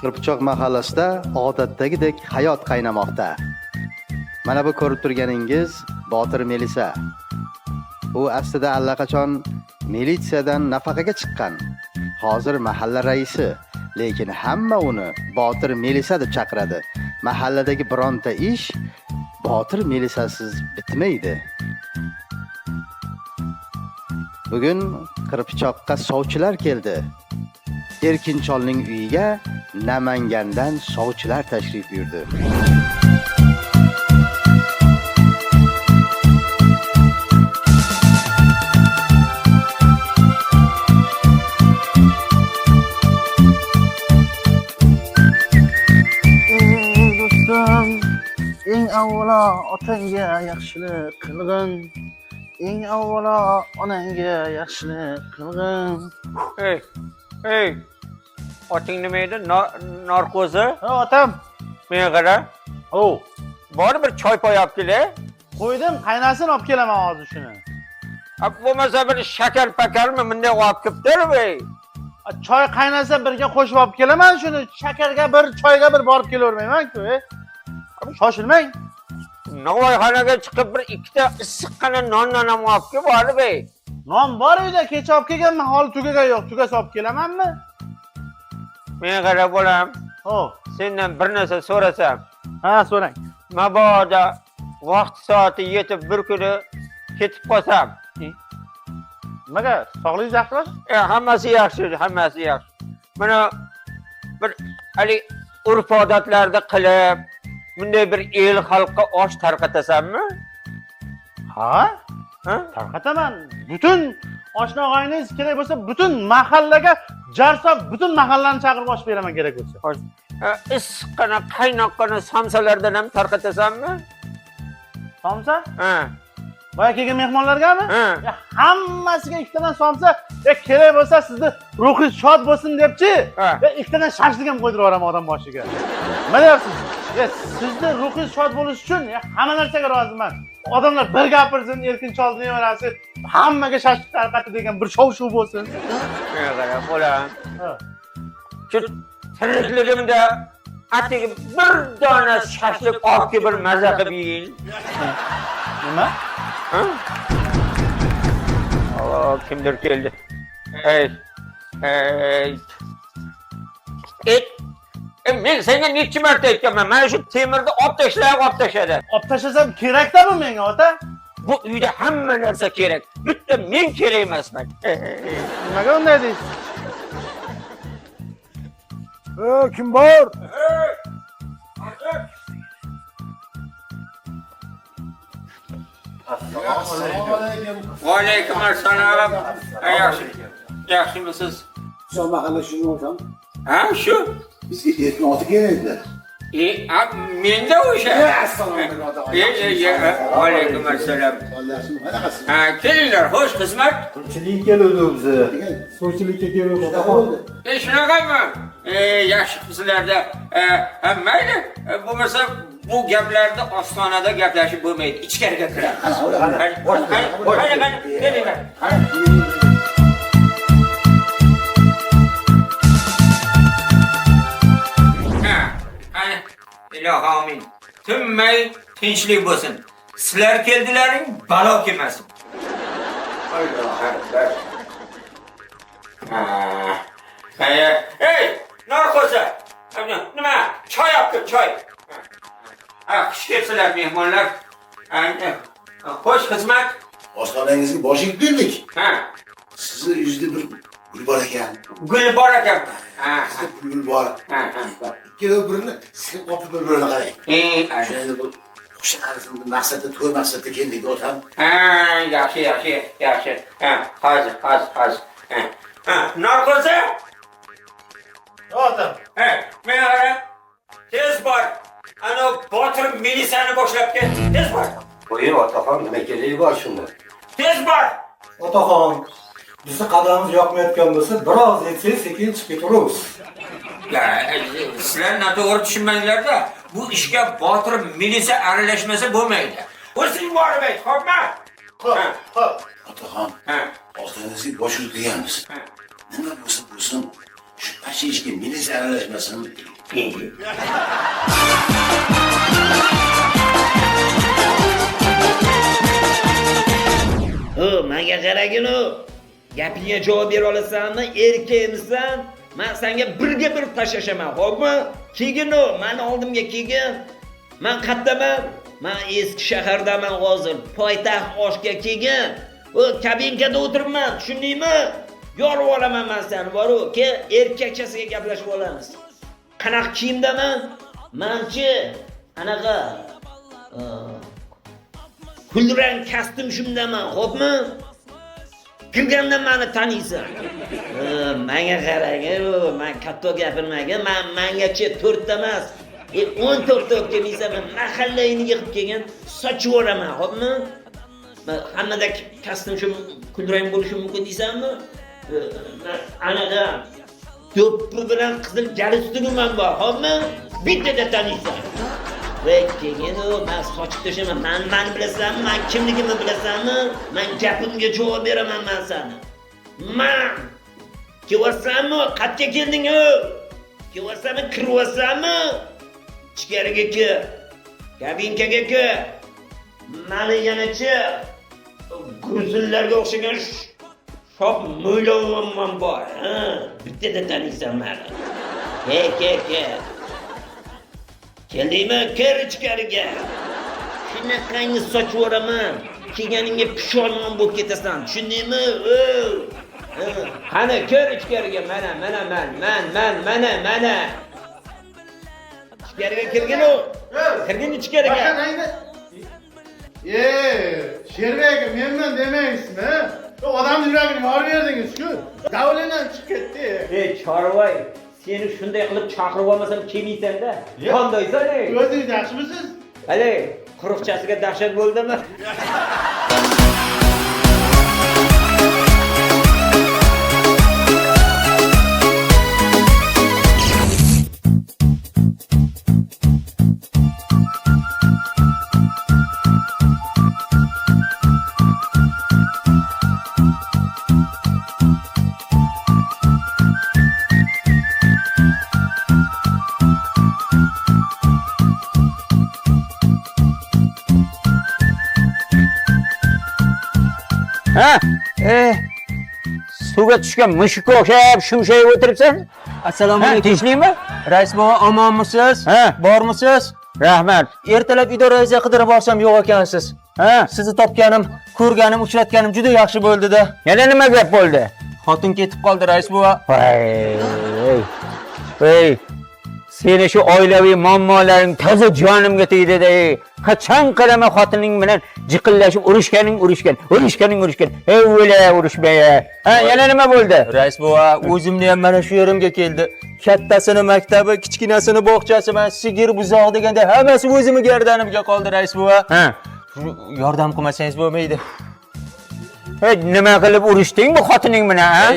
Qirpichoq mahallasida odatdagidek hayot qaynamoqda. Mana bu ko'rib turganingiz Botir Melisa. U aslida allaqachon militsiyadan nafaqaga chiqqan. Hozir mahalla raisi, lekin hamma uni Botir Melisa deb chaqiradi. Mahalladagi bironta ish Botir Melisasiz bitmaydi. Bugun Qirpichoqqa sovchilar keldi. Erkincholning uyiga Namangandan sovchilar tashrif buyurdi. Do'stim, eng avvalo otangga yaxshilik qilgin. Eng avvalo onangga yaxshilik qilgin. Hey, oting nima edi? Narkozi? Ha, otam. Menga qara. O, Bor bir choy poy olib kel. qo'ydim, qaynasini olib kelaman hozir shuni. Bo'lmasa bir shakar pakarmi bunday olib kelibdir bey. Choy qaynasa birga qo'shib olib kelaman shuni. Shakarga bir, choyga bir borib kelavermayman-ku. Shoshilmang. Navoiyxonaga chiqib bir ikkita issiqqina non ham olib kel bor bey. Non bor uyda, kecha olib kelganman, hali tugagan yo'q. Tugasa olib kelamanmi? Menga qara bolam. Xo'p. Sendan bir narsa so'rasam. Ha, so'rang. Mabodo vaqt soati yetib bir kuni ketib qolsam. Nimaga? Sog'ligingiz yaxshimi? Hammasi yaxshi, hammasi yaxshi. Mana bir hali urf-odatlarda qilib, bunday bir el xalqqa osh tarqatasanmi? Ha? Tarqataman. Butun oshna og'ayningiz kerak bo'lsa, butun mahallaga jarsob, butun mahallani chaqirib osh beraman kerak bo'lsa. Issiqqina, qaynoqqina somsalardan ham tarqatasanmi? Somsa? Ha. Boya kelgan mehmonlargami? Ha. Hammasiga ikkitadan somsa, kerak bo'lsa sizni ruhingiz shod bo'lsin debchi, ikkitadan shashlik ham qo'ydirib yuboraman odam boshiga. Nima deyapsiz? Sizni ruhingiz shod bo'lishi uchun hamma narsaga roziman. Odamlar bir gapirsin, Erkinchol nevarasi hammaga shashlik tarqatdi degan bir shov-shuv bo'lsin. Menga qara, bolam. Shu tirikligimda atigi bir dona shashlik olib kelib bir maza qilib yeying. Nima? Allah, kimdir keldi. Hey. Men senga necha marta aytganman, mana shu temirni olib tashladi. Olib tashlasam kerak-da bu menga, ota. Bu uyda hamma narsa kerak. Bitta men kerak emasman. Nimaga unday deysiz? Kim bor? Assalomu alaykum. Va alaykum assalom. Yaxshimisiz? Shu mahalla shuni o'tam. Ha, shu. Bizga erkin oti kerakdi. Menda o'sha. Assalomu alaykum. Va alaykum assalom. Yaxshimi? Qanaqasiz? Ha, kelinglar, xo'sh xizmat. Ko'pchilik keluvdi bizni. So'chilikka keluvdi. Shunaqami? Yaxshi qizlarda. Mayli, bo'lmasa bu gaplarni ostonada gaplashib bo'lmaydi. Ichkariga kiramiz. Qani, kelinglar. Ilohi amin. Tinmay tinchlik bo'lsin. Sizlar keldilaring, balo kelmasin. Hey, narkoza. Nima? Choy olib choy. Xush kelibsizlar mehmonlar. Xo'sh, xizmat. Oshxonangizga boshing keldik. Ha. Sizni yuzda bir gul bor ekan. Gul bor ekan. Ha, Gul bor. ha. Ikkala birini sizga qopib bir-birini qarang. Shunda bu o'sha qarzimni maqsadda, to'y maqsadda keldik o'tam. Ha, yaxshi. Ha, hozir. Ha, narkoza. Otam. He, men qara. Tez bor. Ana Botir milisani boshlab kel. Tez bor. Buyur otaxon, nima keragi bor shunda? Tez bor. Otaxon, bizni qadamimiz yoqmayotgan bo'lsa, biroz yetsangiz sekin chiqib ketaveramiz. Ya, sizlar noto'g'ri tushunmanglar-da. Bu ishga Botir milisa aralashmasa bo'lmaydi. O'zingiz borib ayt, xo'pmi? Xo'p. Otaxon, Ha. oxirgisi bosh urganmiz. Nima bo'lsa bo'lsin, shu tashqi ishga militsiya aralashmasin. Menga qaragin u. Gapingga javob bera olasanmi? Erkakmisan? Men senga birga bir tashlashaman, xo'pmi? Keyin u, meni oldimga kelgin. Men qayerdaman? Men eski shahardaman hozir. Poytaxt oshga kelgin. U kabinkada o'tiribman, tushundingmi? Yorib olaman men seni, boru, ke erkakchasiga gaplashib olamiz. Qanaqa kiyimdaman? Menchi anaqa kulrang kostyum shundaman, xo'pmi? Kirganda meni taniysan. Menga qaragin, men katta gapirmagan, mengacha 4 ta emas, 14 ta olib kelmaysan, men mahallangni yig'ib kelgan sochib o'raman, xo'pmi? Hammada kostyum shu kulrang bo'lishi mumkin deysanmi? Anaqa do'ppi bilan qizil galstukman bor, xo'pmi? Bittada taniysan. Ve keyin men sochib tashaman. Meni bilasanmi? Men kimligimni bilasanmi? Men gapimga javob beraman men seni. Men kelyapsanmi? Qayerga kelding o? Kelyapsanmi? Kiryapsanmi? Ichkariga kir. Kabinkaga kir. Meni yanachi gruzillarga o'xshagan shop mo'ylovim bor. Bittada taniysan meni. Ke. Keldingmi? Kir ichkariga. Shunaqangi sochib o'raman. Kelganingga pushormon bo'lib ketasan. Tushundingmi? Qani kir ichkariga. Mana. Ichkariga kirgin u. Kirgin ichkariga. Sherbek menman demaysizmi? Odam yuragini yorib berdingiz-ku. Davlendan chiqib ketdi. Chorvoy, seni shunday qilib chaqirib olmasam kelmaysan-da. Qandaysan-ey? O'zingiz yaxshimisiz? Hali quruqchasiga dahshat bo'ldimi? Ha? Suvga tushgan mushukka o'xshab shumshayib o'tiribsan? Assalomu alaykum. Tinchlikmi? Rais bova, omonmisiz? Ha. Bormisiz? Rahmat. Ertalab idorangizni qidirib olsam yo'q ekansiz. Ha? Sizni topganim, ko'rganim, uchratganim juda yaxshi bo'ldi-da. Yana nima gap bo'ldi? Xotin ketib qoldi, rais bova. Voy. Seni shu oilaviy muammolaring toza jonimga tegdi-da. Qachon qarama xotining bilan jiqillashib urishgan. Ey o'la urushmay. Ha, yana nima bo'ldi? Rais bova, o'zimni ham mana shu yerimga keldi. Kattasini maktabi, kichkinasini bog'chasi, men sigir buzoq deganda hammasi o'zimning gardanimga qoldi, rais bova. Ha. Yordam qilmasangiz bo'lmaydi. Hey, nima qilib urishding bu xotining bilan, ha?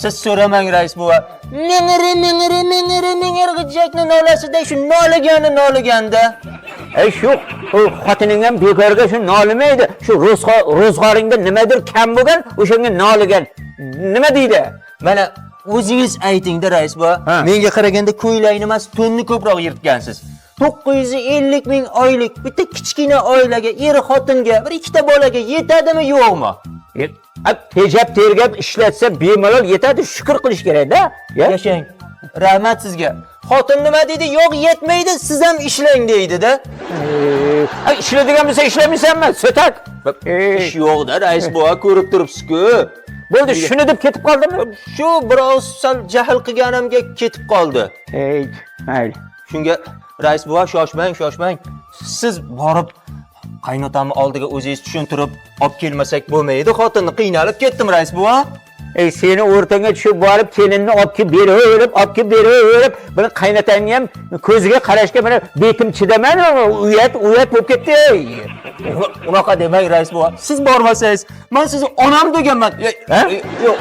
Siz so'ramang, rais bova. Mingiri g'ijakni nolasida shu nolaganda. Ey shu xotining ham bekorga shu nolimaydi. Shu ro'zg'oringda nimadir kam bo'lgan, o'shanga noligan. Nima deydi? Mana o'zingiz ayting-da, rais bova. Ha. Menga qaraganda ko'ylakni emas, tonni ko'proq yirtgansiz. 950 ming oylik bitta kichkina oilaga, er xotinga, bir ikkita bolaga yetadimi, yo'qmi? Tejab tergab ishlatsa bemalol yetadi, shukr qilish kerak-da. Yashang. Rahmat sizga. Xotin nima deydi? Yo'q, yetmaydi, siz ham ishlang deydi-da. Ishlaydigan bo'lsa ishlamaysanmi? So'tak. Ish yo'q-da, rais bova, ko'rib turibsiz-ku. Bo'ldi, shuni deb ketib qoldimi? Shu biroz sal jahl qilganimga ketib qoldi. Ey, mayli. Shunga rais bova, shoshmang. Siz borib qaynotamni oldiga o'zingiz tushuntirib olib kelmasak bo'lmaydi. Xotinni qiynalib ketdim, rais bova. Seni o'rtanga tushib borib, kelinni olib kelib berib, buni qaynotangni ham ko'ziga qarashga mana betim chidamadi, uyat bo'lib ketdi. Unaqa demang rais buva. Siz bormasangiz, men sizni onam deganman. Yo'q,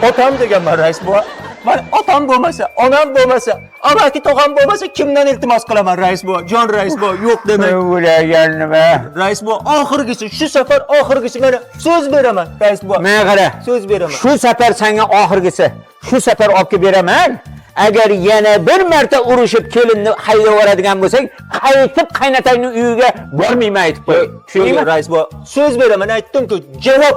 otam deganman rais buva. Men otam bo'lmasa, onam bo'lmasa, amaki tog'am bo'lmasa kimdan iltimos qilaman rais buva? Jon rais buva, yo'q demang. O'lagan nima? Rais buva, oxirgisi, shu safar oxirgisi mana so'z beraman rais buva. Mana qara. So'z beraman. Shu safar senga oxirgisi. Shu safar olib kelib beraman. Agar yana bir marta urushib kelinni haydab yuboradigan bo'lsang, qaytib qaynotangning uyiga bormayman aytib qo'y. Tushundingmi? Rais buva, so'z beraman, aytdim-ku, javob.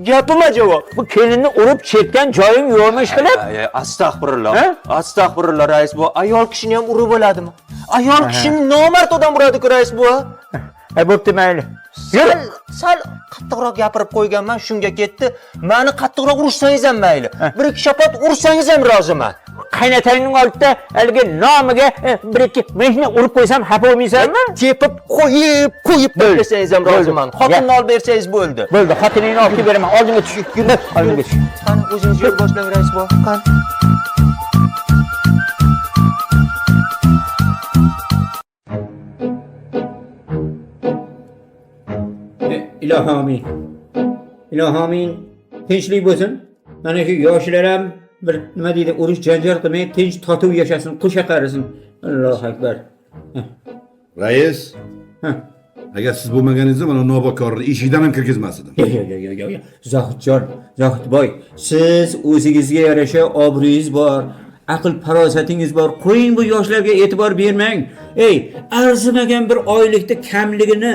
Gapima javob. Bu kelinni urib chetgan joying yo'qmi ishqilib? Astag'firulloh. Astag'firulloh rais buva. Ayol kishini ham urib bo'ladimi? Ayol kishini nomard odam uradi-ku rais buva. Bo'pti mayli. Sal qattiqroq gapirib qo'yganman, shunga ketdi. Meni qattiqroq ursangiz ham mayli. Bir ikki shapot ursangiz ham roziman. Qaynotangning oldida haligi nomiga bir ikki mehni urib qo'ysam xafa bo'lmaysanmi? Tepib qo'yib bersangiz ham roziman. Xotinni olib bersangiz bo'ldi. Bo'ldi, xotiningni olib kelib beraman. Oldinga tush. Oldinga tush. Qani o'zingiz yo'l boshlang rais buva. Qani. Ilohomin tinchlik bo'lsin. Mana shu yoshlar ham bir nima deydi, urush janjal qilmay tinch totuv yashasin, qo'sha qarisin. Allohu akbar. Rais. Agar siz bo'lmaganingizda mana nobakorni eshikdan ham kirgizmas edim. Yo'q. Zohidboy, siz o'zingizga yarasha obro'yingiz bor, aql farosatingiz bor. Qo'ying bu yoshlarga e'tibor bermang. Arzimagan bir oylikda kamligini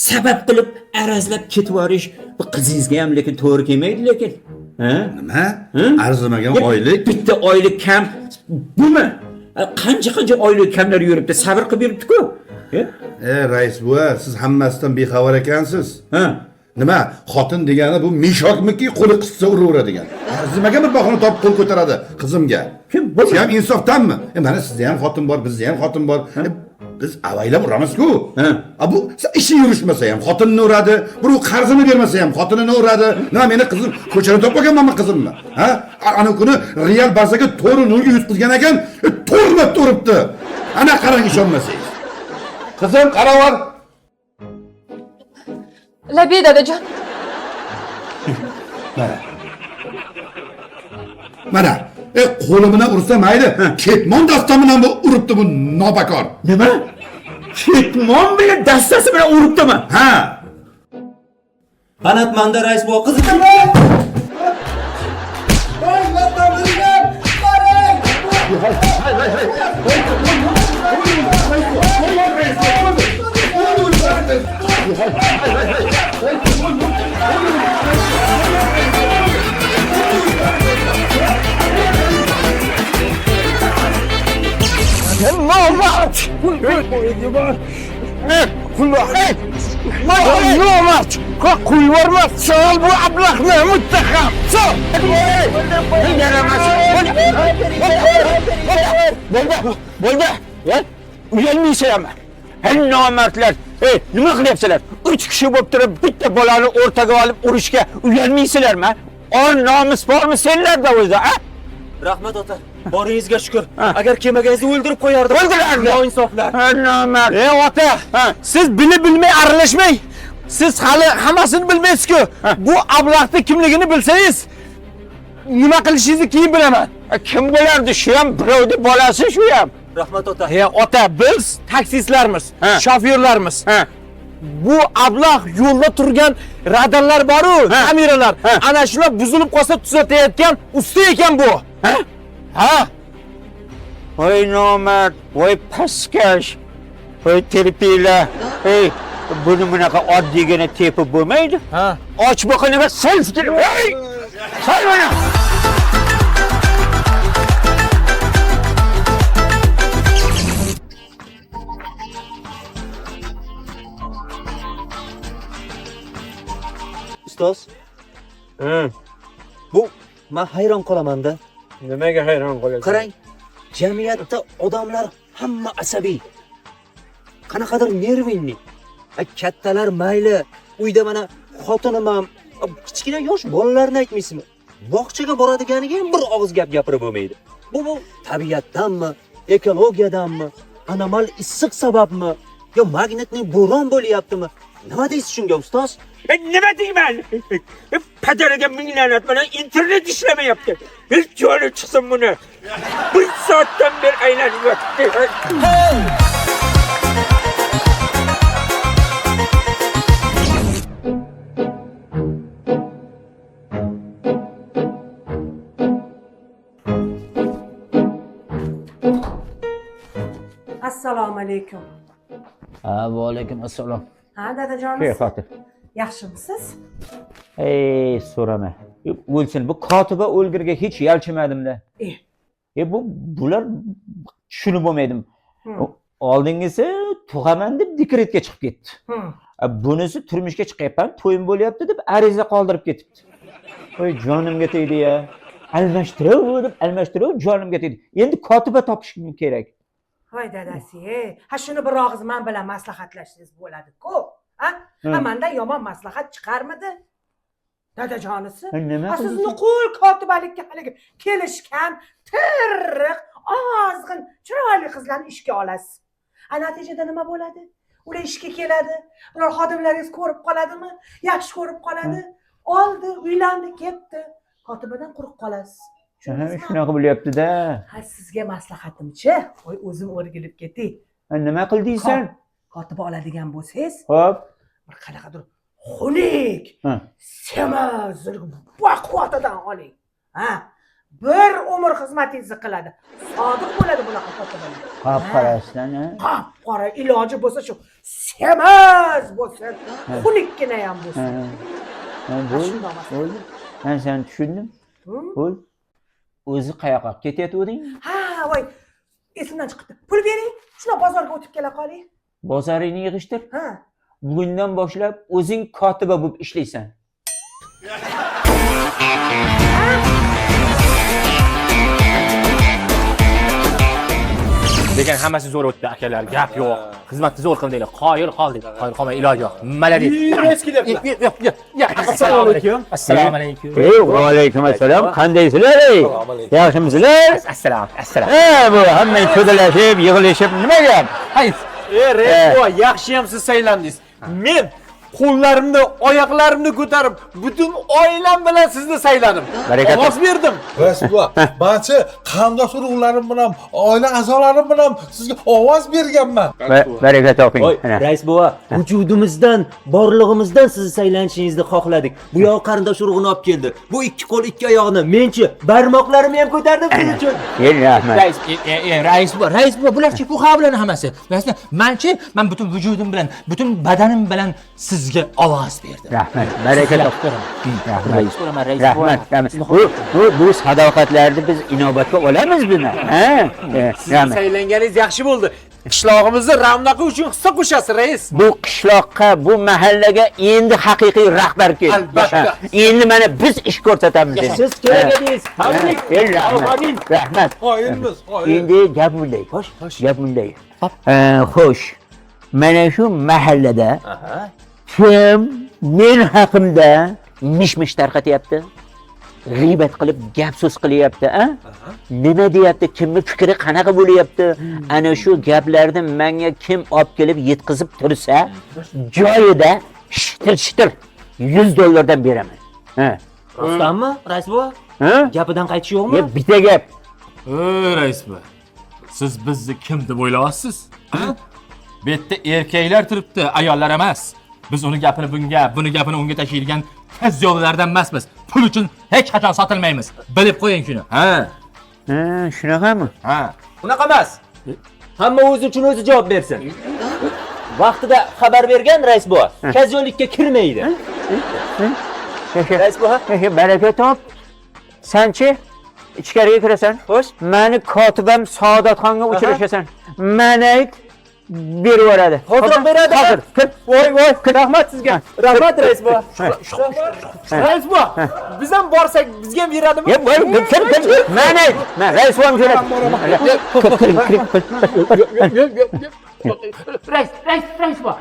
sabab qilib arazlab ketib yorish bu qizingizga ham lekin to'g'ri kelmaydi lekin. Nima? Arzimagan oylik? Bitta oylik kam bumi? Qancha oylik kamlar yuribdi, sabr qilib yuribdi-ku. Rais buva, siz hammasidan bexabar ekansiz. Nima? Xotin degani bu meshokmiki, qo'li qisqa uraveradigan. Arzimagan bir bahona topib qo'l ko'taradi qizimga. Kim bu? Siz ham insofdanmi? Mana sizda ham xotin bor, bizda ham xotin bor. Biz avaylab uramiz-ku. Bu ishi yurishmasa ham xotinni uradi, birov qarzini bermasa ham xotinini uradi. Nima meni qizim ko'chada topmaganmanmi qizimni? Ana kuni Real Barsaga 4-0 yutqizgan ekan, to'rlab turibdi. Ana qarang ishonmasangiz. Qizim qaravor. Labi dadajon. Mana, qo'li bilan ursa mayli, ketmon dastasi bilan bu uribdi bu nobakor. Nima? Ketmon bilan dastasi bilan uribdimi? Ha. Qanotmanda rais buva qiziq. Sal bu ablahni muttaham. Bo'ldi. Uyalmaysan. Nomardlar. Nima qilyapsizlar? 3 kishi bo'lib turib bitta bolani o'rtaga olib urishga uyalmaysizlarmi? Nomus bormi senlarda o'zi, a? Rahmat ota. Boringizga shukr. Agar kelmaganingizda o'ldirib qo'yardim. O'ldirardi. Noinsoflar. Nomard. Ota, siz bilmay aralashmang. Siz hali hammasini bilmaysiz-ku. Bu ablahning kimligini bilsangiz, nima qilishingizni keyin bilaman. Kim bo'lardi? Shu ham birovning bolasi, shu ham. Rahmat ota. Ota, biz taksistlarmiz, shofyorlarmiz. Bu ablah yo'lda turgan radarlar bor-ku, kameralar. Ana shular buzilib qolsa tuzatayotgan usta ekan bu. Voy nomard, voy pastkash, voy terpiylar. Buni bunaqa oddiygina tepib bo'lmaydi. Och boqiniga sen fikr. Say mana. Ustoz. Bu men hayron qolaman-da. Nimaga hayron qolyapsan? Qarang, jamiyatda odamlar hamma asabiy. Qanaqadir nervinli. Kattalar mayli, uyda mana xotinim ham, kichkina yosh bolalarni aytmaysizmi? bog'chaga boradiganiga ham bir og'iz gap gapirib bo'lmaydi. Bu tabiatdanmi, ekologiyadanmi, anomal issiq sababmi, yo magnitning bo'ron bo'lyaptimi? Nima deysiz shunga ustoz? Ben nima deyman? Padariga ming la'nat, mana internet ishlamayapti. Hech joyi chiqsin buni. 1 soatdan beri aylanib yotibdi. Assalomu alaykum. Ha, va alaykum assalom. Ha, dadajonim. Hey, xotin. Yaxshimisiz? Ey, so'rama. O'lsin, bu kotiba o'lgirga hech yalchimadim-da. Bular tushunib bo'lmaydim. Oldingisi tug'aman deb dekretga chiqib ketdi. Bunisi turmushga chiqyapman, to'yim bo'lyapti deb ariza qoldirib ketibdi. Voy, jonimga tegdi-ya. Almashtirib, jonimga tegdi. Endi kotiba topishim kerak. Voy dadasi, ha shuni bir og'iz men bilan maslahatlashsangiz bo'ladi-ku. Ha? Mendan yomon maslahat chiqarmidi? Dadajonisi. Nima siz nuqul kotibalikka haligi kelishgan, tirriq, ozg'in, chiroyli qizlarni ishga olasiz. Natijada nima bo'ladi? Ular ishga keladi. Ular xodimlaringiz ko'rib qoladimi? Yaxshi ko'rib qoladi. Oldi, uylandi, ketdi. Kotibadan quruq qolasiz. Shunaqa bo'lyapti-da. Ha, sizga maslahatimchi, voy o'zim o'rgilib ketay. Nima qildingsan? Kotiba oladigan bo'lsangiz, Xo'p. bir qanaqadir xunuk, semiz, baquvvatadan oling. Ha, bir umr xizmatingizni qiladi. Sodiq bo'ladi bunaqa kotibalar. Qop-qorasidan, ha? Qora iloji bo'lsa shu semiz bo'lsin, xunukkina ham bo'lsin. Bo'ldi. Men seni tushundim. Bo'l. O'zi qayoqqa ketayotganding? Ha, voy, esimdan chiqdi. Pul bering, shuna bozorga o'tib kela qoling. Bozoringni yig'ishtir. Ha. Bugundan boshlab o'zing kotiba bo'lib ishlaysan. Lekin hammasi zo'r o'tdi, akalar. Gap yo'q. Xizmatni zo'r qildinglar. Qoyil qoldik. Qoyil qolmay iloji yo'q. Malades. Assalomu alaykum. Assalomu alaykum. Va alaykum assalom. Qandaysizlar? Yaxshimisizlar? Assalom. Bu hamma ko'dalashib, yig'ilishib nima gap? Hayır. Repo, yaxshiyam siz saylandingiz. Men qo'llarimni, oyoqlarimni ko'tarib, butun oilam bilan sizni sayladim. Ovoz berdim. Rais buva, barcha qarindosh urug'larim bilan, oila a'zolarim bilan sizga ovoz berganman. Baraka toping. Rais buva, vujudimizdan, borlig'imizdan sizni saylanishingizni xohladik. Bu yoq qarindosh urug'ini olib keldi. Bu ikki qo'l, ikki oyoqni menchi, barmoqlarimni ham ko'tardim siz uchun. Rahmat. Rais buva, bularchi bu xabarlarni hammasi. Menchi, men butun vujudim bilan, butun badanim bilan sizga ovoz berdim. Rahmat. Baraka toping. Rahmat. Bu sadoqatlarni biz inobatga olamiz buni. Siz saylanganingiz yaxshi bo'ldi. Qishlog'imizni ravnaqi uchun hissa qo'shasiz, rais. Bu qishloqqa, bu mahallaga endi haqiqiy rahbar kerak. Albatta. Endi mana biz ish ko'rsatamiz. Siz kerak edingiz. Rahmat. Qoyilmiz, qoyil. Endi gap bunday. Gap bunday. Xo'sh. Mana shu mahallada kim men haqimda mish-mish tarqatyapti? G'iybat qilib gap so'z qilyapti, a? Nima deyapti? Kimning fikri qanaqa bo'lyapti? Ana shu gaplarni menga kim olib kelib yetkazib tursa, joyida shitir $100 beraman. Rostdanmi, rais buva? Gapidan qaytish yo'qmi? Bitta gap. Rais buva. Siz bizni kim deb o'ylayapsiz? Bu yerda erkaklar turibdi, ayollar emas. Biz uni gapini bunga, buni gapini unga tashiydigan tezyo'llardan emasmiz. Pul uchun hech qachon sotilmaymiz. Bilib qo'ying shuni. Shunaqami? Unaqa emas. Hamma o'zi uchun o'zi javob bersin. Vaqtida xabar bergan rais buva, kazyolikka kirmaydi. Rais buva, baraka top. Sanchi ichkariga kirasan. Xo'sh, meni kotibam Saodatxonga uchrashasan. Meni ayt, berib yuboradi. Hozir beradi. Hozir. Voy, rahmat sizga. Rahmat rais buva. Rais buva, biz ham borsak bizga ham beradimi? Kir. Meni ayt. Men rais buvam jo'nat. Rais buva.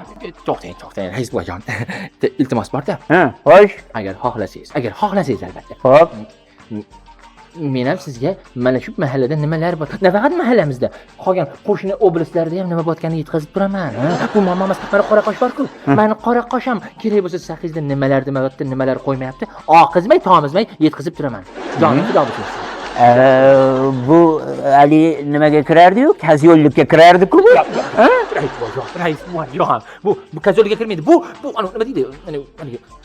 To'xtang, rais buvajon. Iltimos bor-da. Xo'sh. Agar xohlasangiz albatta. Xo'p. Men ham sizga mana shu mahallada nimalar bor, nafaqat mahallamizda, qolgan qo'shni oblastlarda ham nima botganini yetkazib turaman. Bu muammo emas. Mana qora qosh bor-ku. Mani qora qosh ham kerak bo'lsa sahizda nimalar demayapti, nimalar qo'ymayapti, oqizmay, tomizmay yetkazib turaman. Jonim xudo bo'lsin. Bu Ali nimaga kirardi-yu? Kazyollikka kirardi-ku bu. Rais buvajon. Bu kazyolga kirmaydi. Bu nima deydi?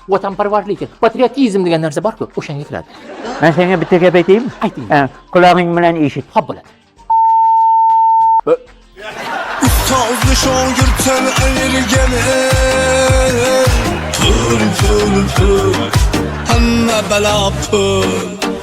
Vatanparvarlik, patriotizm degan narsa bor-ku, o'shanga kiradi. Men senga bitta gap aytaymi? Ayting. Qulog'ing bilan eshit. Xo'p bo'ladi. Ustozli shogirdsan ayirgani Pul, hamma balo pul